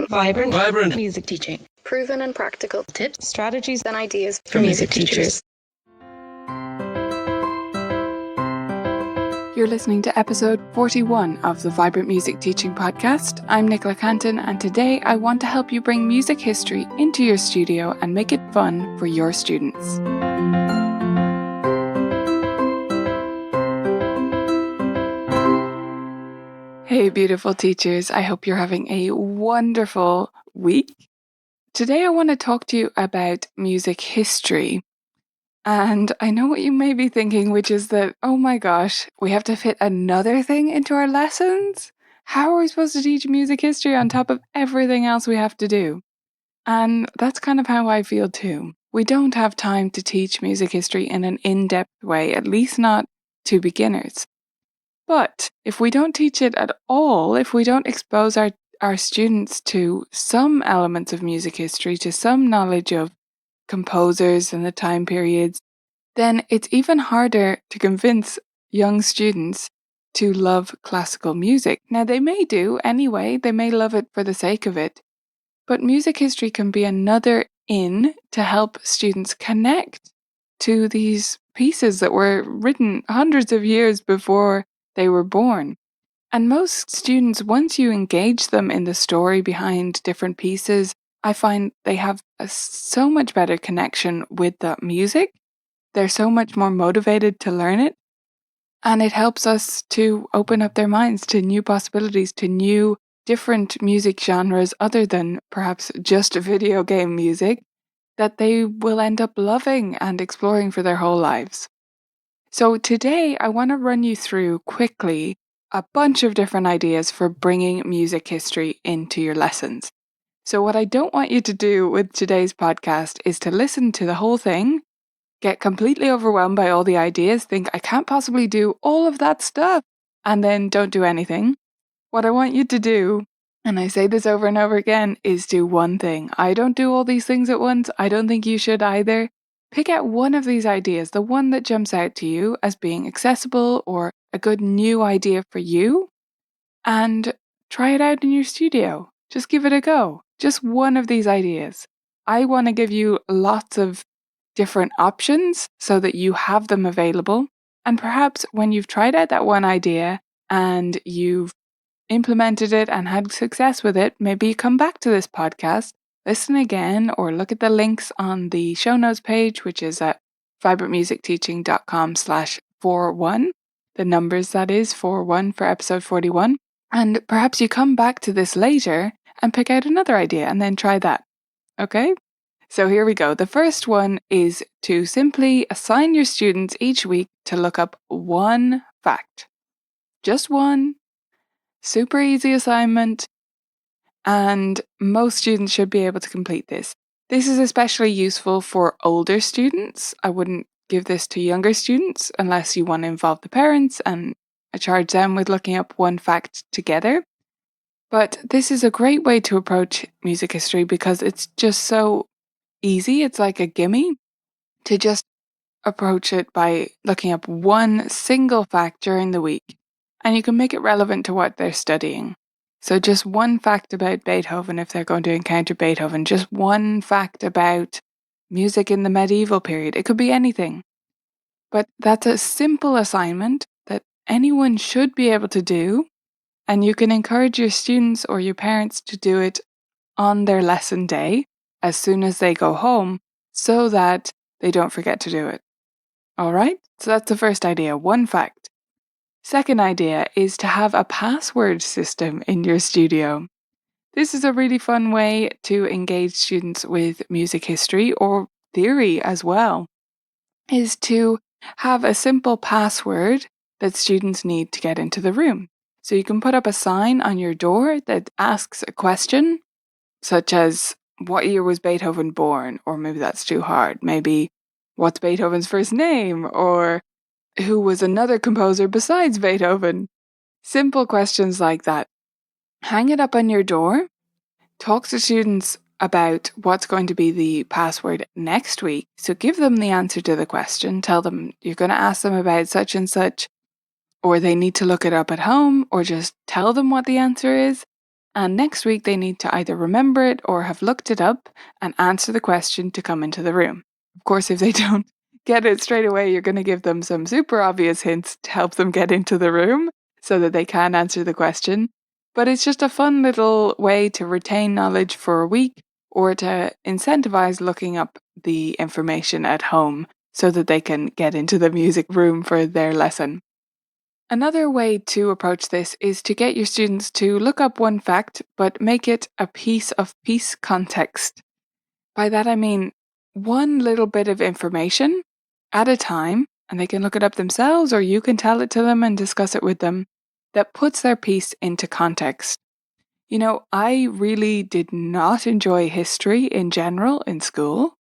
Vibrant music teaching. Proven and practical Tips, strategies, and ideas for music teachers. You're listening to episode 41 of the Vibrant Music Teaching Podcast. I'm Nicola Canton, and today I want to help you bring music history into your studio and make it fun for your students. Hey, beautiful teachers. I hope you're having a wonderful week. Today I want to talk to you about music history. And I know what you may be thinking, which is that, oh my gosh, we have to fit another thing into our lessons? How are we supposed to teach music history on top of everything else we have to do? And that's kind of how I feel too. We don't have time to teach music history in an in-depth way, at least not to beginners. But if we don't teach it at all, if we don't expose our students to some elements of music history, to some knowledge of composers and the time periods, then it's even harder to convince young students to love classical music. Now, they may do anyway, they may love it for the sake of it, but music history can be another in to help students connect to these pieces that were written hundreds of years before they were born. And most students, once you engage them in the story behind different pieces, I find they have a so much better connection with the music. They're so much more motivated to learn it. And it helps us to open up their minds to new possibilities, to new different music genres other than perhaps just video game music that they will end up loving and exploring for their whole lives. So today I want to run you through quickly a bunch of different ideas for bringing music history into your lessons. So what I don't want you to do with today's podcast is to listen to the whole thing, get completely overwhelmed by all the ideas, think I can't possibly do all of that stuff, and then don't do anything. What I want you to do, and I say this over and over again, is do one thing. I don't do all these things at once. I don't think you should either. Pick out one of these ideas, the one that jumps out to you as being accessible or a good new idea for you, and try it out in your studio. Just give it a go. Just one of these ideas. I want to give you lots of different options so that you have them available. And perhaps when you've tried out that one idea and you've implemented it and had success with it, maybe you come back to this podcast, listen again, or look at the links on the show notes page, which is at vibrantmusicteaching.com/41. The numbers, that is, 41 for episode 41. And perhaps you come back to this later and pick out another idea and then try that. Okay? So here we go. The first one is to simply assign your students each week to look up one fact. Just one. Super easy assignment. And most students should be able to complete this. This is especially useful for older students. I wouldn't give this to younger students unless you want to involve the parents and charge them with looking up one fact together. But this is a great way to approach music history because it's just so easy. It's like a gimme to just approach it by looking up one single fact during the week. And you can make it relevant to what they're studying. So just one fact about Beethoven if they're going to encounter Beethoven. Just one fact about music in the medieval period. It could be anything. But that's a simple assignment that anyone should be able to do. And you can encourage your students or your parents to do it on their lesson day as soon as they go home so that they don't forget to do it. All right? So that's the first idea, one fact. Second idea is to have a password system in your studio. This is a really fun way to engage students with music history or theory as well, is to have a simple password that students need to get into the room. So you can put up a sign on your door that asks a question, such as, what year was Beethoven born? Or maybe that's too hard. Maybe, what's Beethoven's first name? Or who was another composer besides Beethoven? Simple questions like that. Hang it up on your door. Talk to students about what's going to be the password next week. So give them the answer to the question. Tell them you're going to ask them about such and such, or they need to look it up at home, or just tell them what the answer is. And next week, they need to either remember it or have looked it up and answer the question to come into the room. Of course, if they don't get it straight away, you're going to give them some super obvious hints to help them get into the room so that they can answer the question. But it's just a fun little way to retain knowledge for a week or to incentivize looking up the information at home so that they can get into the music room for their lesson. Another way to approach this is to get your students to look up one fact, but make it a piece of piece context. By that I mean one little bit of information at a time, and they can look it up themselves or you can tell it to them and discuss it with them, that puts their piece into context. I really did not enjoy history in general in school.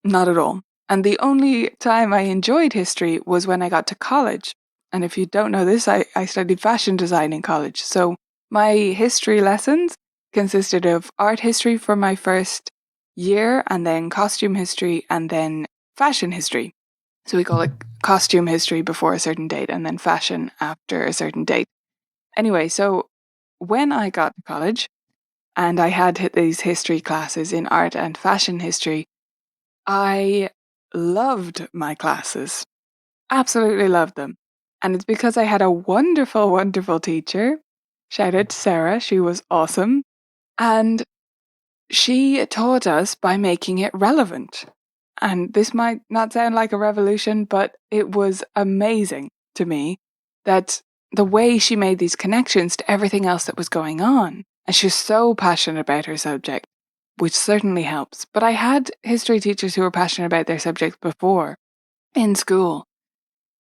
Not at all. And the only time I enjoyed history was when I got to college. And if you don't know this, I studied fashion design in college. So my history lessons consisted of art history for my first year, and then costume history, and then fashion history. So we call it costume history before a certain date, and then fashion after a certain date. Anyway, so when I got to college and I had these history classes in art and fashion history, I loved my classes. Absolutely loved them. And it's because I had a wonderful, wonderful teacher. Shout out to Sarah, she was awesome. And she taught us by making it relevant. And this might not sound like a revolution, but it was amazing to me that the way she made these connections to everything else that was going on. And she was so passionate about her subject, which certainly helps. But I had history teachers who were passionate about their subject before in school,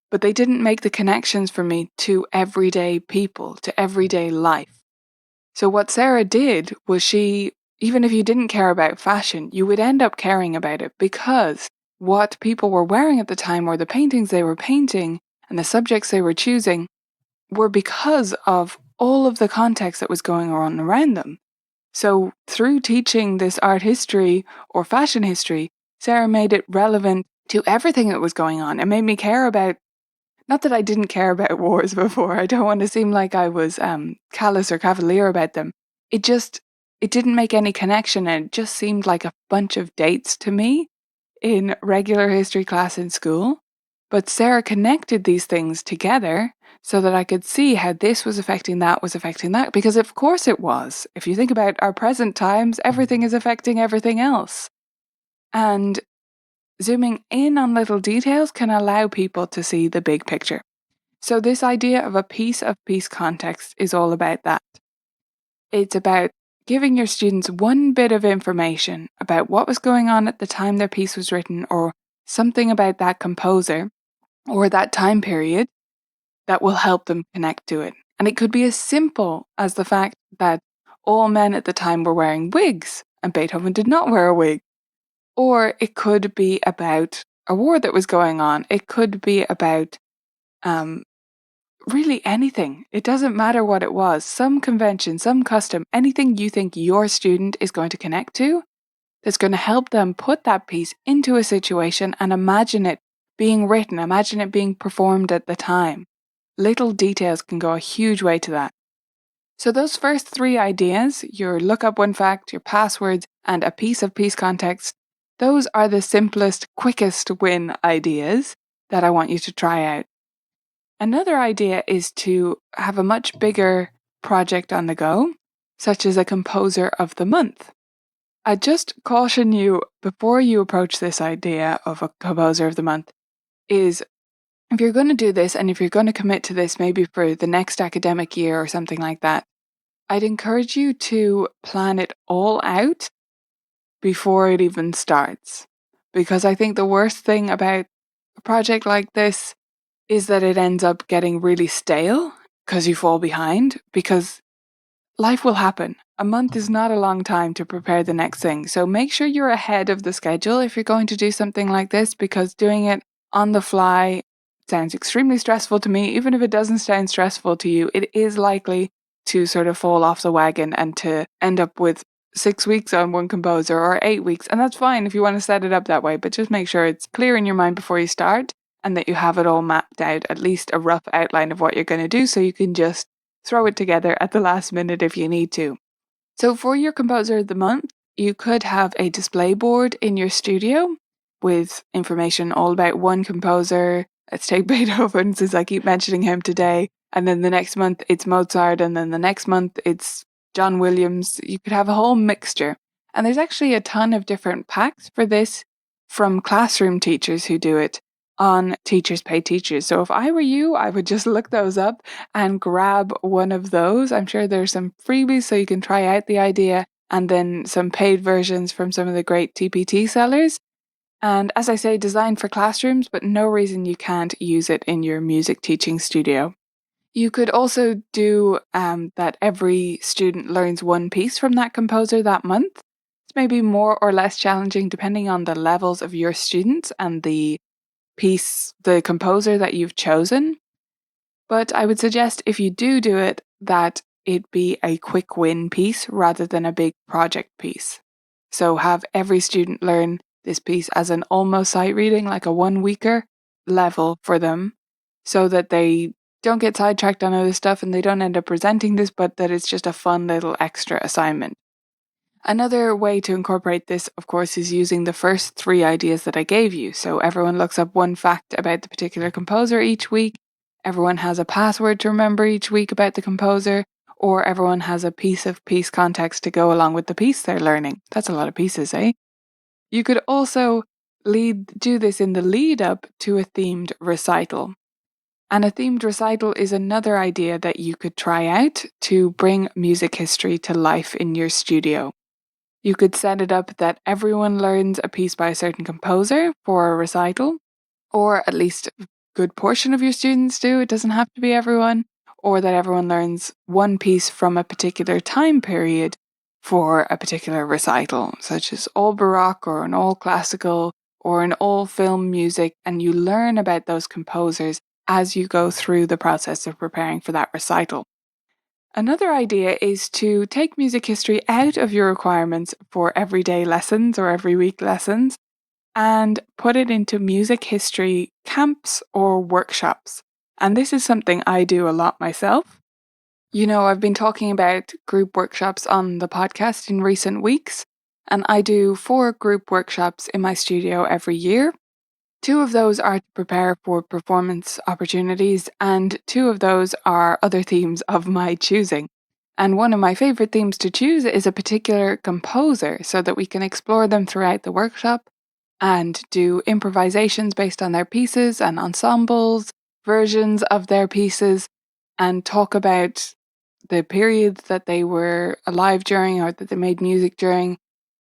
but they didn't make the connections for me to everyday people, to everyday life. So what Sarah did was even if you didn't care about fashion, you would end up caring about it because what people were wearing at the time or the paintings they were painting and the subjects they were choosing were because of all of the context that was going on around them. So through teaching this art history or fashion history, Sarah made it relevant to everything that was going on. It made me care about, not that I didn't care about wars before, I don't want to seem like I was callous or cavalier about them. It didn't make any connection, and it just seemed like a bunch of dates to me in regular history class in school. But Sarah connected these things together so that I could see how this was affecting that, because of course it was. If you think about our present times, everything is affecting everything else. And zooming in on little details can allow people to see the big picture. So this idea of a piece of piece context is all about that. It's about giving your students one bit of information about what was going on at the time their piece was written, or something about that composer or that time period that will help them connect to it. And it could be as simple as the fact that all men at the time were wearing wigs and Beethoven did not wear a wig. Or it could be about a war that was going on. It could be about really anything. It doesn't matter what it was. Some convention, some custom, anything you think your student is going to connect to that's going to help them put that piece into a situation and imagine it being written, imagine it being performed at the time. Little details can go a huge way to that. So those first three ideas, your look up one fact, your passwords, and a piece of piece context, those are the simplest, quickest win ideas that I want you to try out. Another idea is to have a much bigger project on the go, such as a composer of the month. I just caution you before you approach this idea of a composer of the month is if you're going to do this and if you're going to commit to this maybe for the next academic year or something like that, I'd encourage you to plan it all out before it even starts. Because I think the worst thing about a project like this is that it ends up getting really stale because you fall behind, because life will happen. A month is not a long time to prepare the next thing. So make sure you're ahead of the schedule if you're going to do something like this, because doing it on the fly sounds extremely stressful to me. Even if it doesn't sound stressful to you, it is likely to sort of fall off the wagon and to end up with 6 weeks on one composer or 8 weeks. And that's fine if you want to set it up that way, but just make sure it's clear in your mind before you start and that you have it all mapped out, at least a rough outline of what you're going to do, so you can just throw it together at the last minute if you need to. So for your composer of the month, you could have a display board in your studio with information all about one composer. Let's take Beethoven, since I keep mentioning him today. And then the next month it's Mozart, and then the next month it's John Williams. You could have a whole mixture. And there's actually a ton of different packs for this from classroom teachers who do it on Teachers Pay Teachers. So if I were you, I would just look those up and grab one of those. I'm sure there's some freebies so you can try out the idea, and then some paid versions from some of the great TPT sellers. And as I say, designed for classrooms, but no reason you can't use it in your music teaching studio. You could also do that every student learns one piece from that composer that month. It's maybe more or less challenging depending on the levels of your students and the piece, the composer that you've chosen. But I would suggest if you do it, that it be a quick win piece rather than a big project piece. So have every student learn this piece as an almost sight reading, like a 1 weeker level for them, so that they don't get sidetracked on other stuff and they don't end up presenting this, but that it's just a fun little extra assignment. Another way to incorporate this, of course, is using the first 3 ideas that I gave you. So everyone looks up one fact about the particular composer each week, everyone has a password to remember each week about the composer, or everyone has a piece of piece context to go along with the piece they're learning. That's a lot of pieces, eh? You could also do this in the lead up to a themed recital. And a themed recital is another idea that you could try out to bring music history to life in your studio. You could set it up that everyone learns a piece by a certain composer for a recital, or at least a good portion of your students do. It doesn't have to be everyone, or that everyone learns one piece from a particular time period for a particular recital, such as all Baroque or an all classical or an all film music, and you learn about those composers as you go through the process of preparing for that recital. Another idea is to take music history out of your requirements for everyday lessons or every week lessons and put it into music history camps or workshops. And this is something I do a lot myself. You know, I've been talking about group workshops on the podcast in recent weeks, and I do 4 group workshops in my studio every year. 2 of those are to prepare for performance opportunities, and 2 of those are other themes of my choosing. And one of my favourite themes to choose is a particular composer so that we can explore them throughout the workshop and do improvisations based on their pieces and ensembles, versions of their pieces, and talk about the period that they were alive during or that they made music during,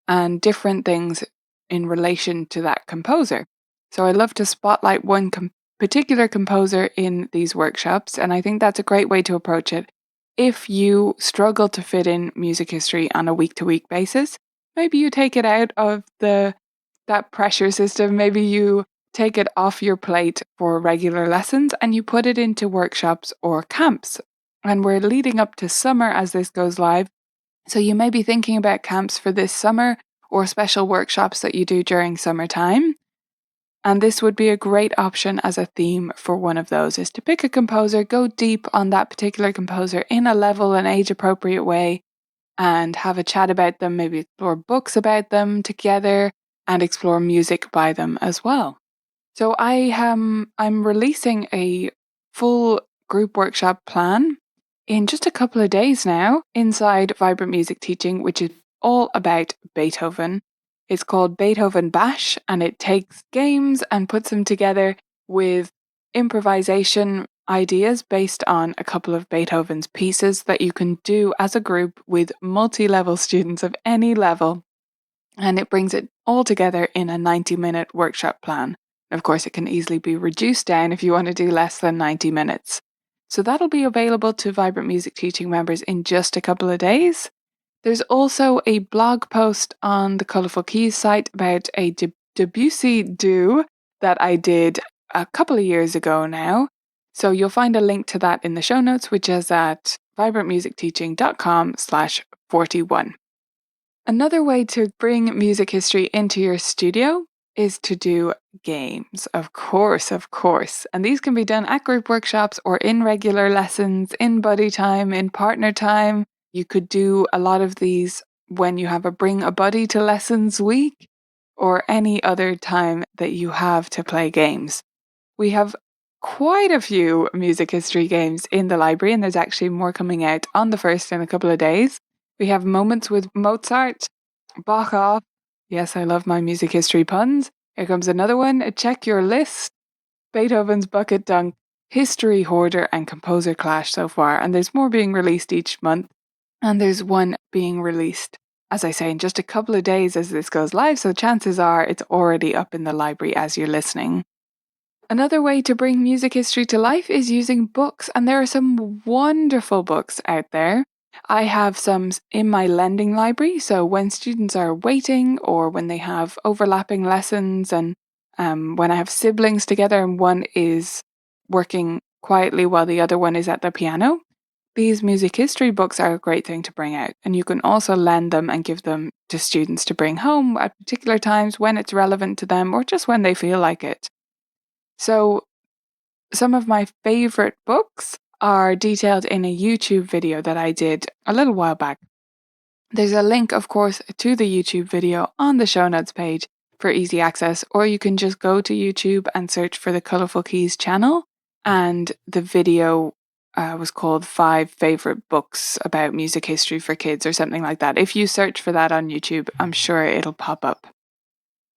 and different things in relation to that composer. So I love to spotlight one particular composer in these workshops, and I think that's a great way to approach it. If you struggle to fit in music history on a week-to-week basis, maybe you take it out of that pressure system. Maybe you take it off your plate for regular lessons and you put it into workshops or camps. And we're leading up to summer as this goes live. So you may be thinking about camps for this summer or special workshops that you do during summertime. And this would be a great option as a theme for one of those, is to pick a composer, go deep on that particular composer in a level and age appropriate way, and have a chat about them, maybe explore books about them together and explore music by them as well. So I'm releasing a full group workshop plan in just a couple of days now inside Vibrant Music Teaching, which is all about Beethoven. It's called Beethoven Bash, and it takes games and puts them together with improvisation ideas based on a couple of Beethoven's pieces that you can do as a group with multi-level students of any level. And it brings it all together in a 90-minute workshop plan. Of course, it can easily be reduced down if you want to do less than 90 minutes. So that'll be available to Vibrant Music Teaching members in just a couple of days. There's also a blog post on the Colourful Keys site about a Debussy do that I did a couple of years ago now. So you'll find a link to that in the show notes, which is at vibrantmusicteaching.com/41. Another way to bring music history into your studio is to do games, of course. And these can be done at group workshops or in regular lessons, in buddy time, in partner time. You could do a lot of these when you have a bring a buddy to lessons week or any other time that you have to play games. We have quite a few music history games in the library, and there's actually more coming out on the 1st in a couple of days. We have Moments with Mozart, Bach off. Yes, I love my music history puns. Here comes another one. Check Your List, Beethoven's Bucket Dunk, History Hoarder, and Composer Clash so far. And there's more being released each month. And there's one being released, as I say, in just a couple of days as this goes live. So chances are it's already up in the library as you're listening. Another way to bring music history to life is using books, and there are some wonderful books out there. I have some in my lending library, so when students are waiting or when they have overlapping lessons and when I have siblings together and one is working quietly while the other one is at the piano, these music history books are a great thing to bring out, and you can also lend them and give them to students to bring home at particular times when it's relevant to them or just when they feel like it. So, some of my favorite books are detailed in a YouTube video that I did a little while back. There's a link, of course, to the YouTube video on the show notes page for easy access, or you can just go to YouTube and search for the Colourful Keys channel. And the video was called 5 Favorite Books About Music History for Kids or something like that. If you search for that on YouTube, I'm sure it'll pop up.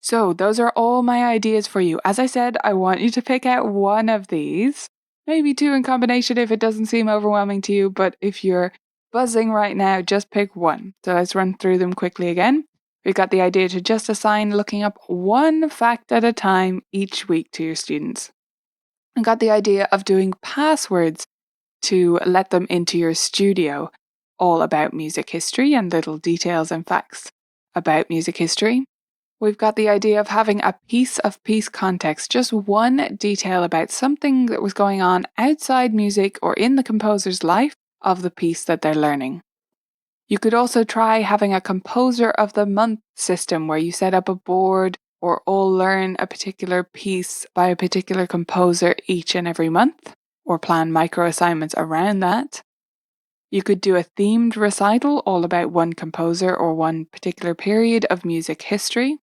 So, those are all my ideas for you. As I said, I want you to pick out one of these, maybe 2 in combination if it doesn't seem overwhelming to you, but if you're buzzing right now, just pick one. So, let's run through them quickly again. We've got the idea to just assign looking up one fact at a time each week to your students. We've got the idea of doing passwords to let them into your studio, all about music history and little details and facts about music history. We've got the idea of having a piece of piece context, just one detail about something that was going on outside music or in the composer's life of the piece that they're learning. You could also try having a composer of the month system where you set up a board or all learn a particular piece by a particular composer each and every month, or plan micro assignments around that. You could do a themed recital all about one composer or one particular period of music history.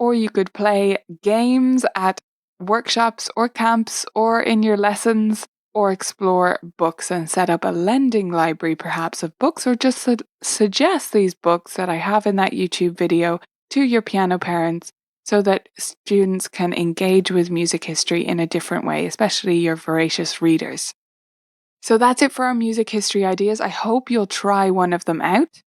Or you could play games at workshops or camps or in your lessons, or explore books and set up a lending library perhaps of books, or just suggest these books that I have in that YouTube video to your piano parents so that students can engage with music history in a different way, especially your voracious readers. So that's it for our music history ideas. I hope you'll try one of them out.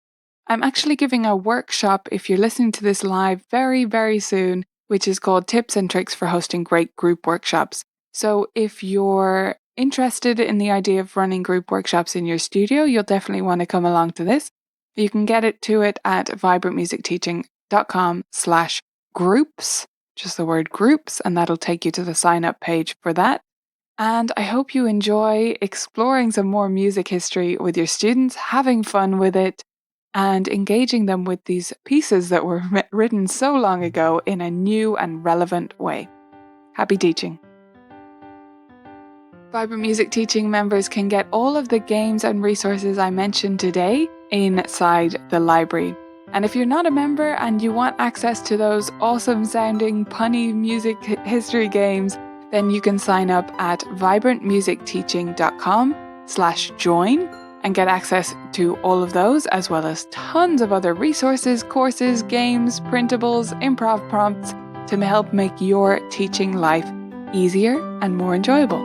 I'm actually giving a workshop, if you're listening to this live, very, very soon, which is called Tips and Tricks for Hosting Great Group Workshops. So if you're interested in the idea of running group workshops in your studio, you'll definitely want to come along to this. You can get it at vibrantmusicteaching.com/groups, just the word groups, and that'll take you to the sign up page for that. And I hope you enjoy exploring some more music history with your students, having fun with it, and engaging them with these pieces that were written so long ago in a new and relevant way. Happy teaching! Vibrant Music Teaching members can get all of the games and resources I mentioned today inside the library. And if you're not a member and you want access to those awesome sounding punny music history games, then you can sign up at vibrantmusicteaching.com/join and get access to all of those, as well as tons of other resources, courses, games, printables, improv prompts to help make your teaching life easier and more enjoyable.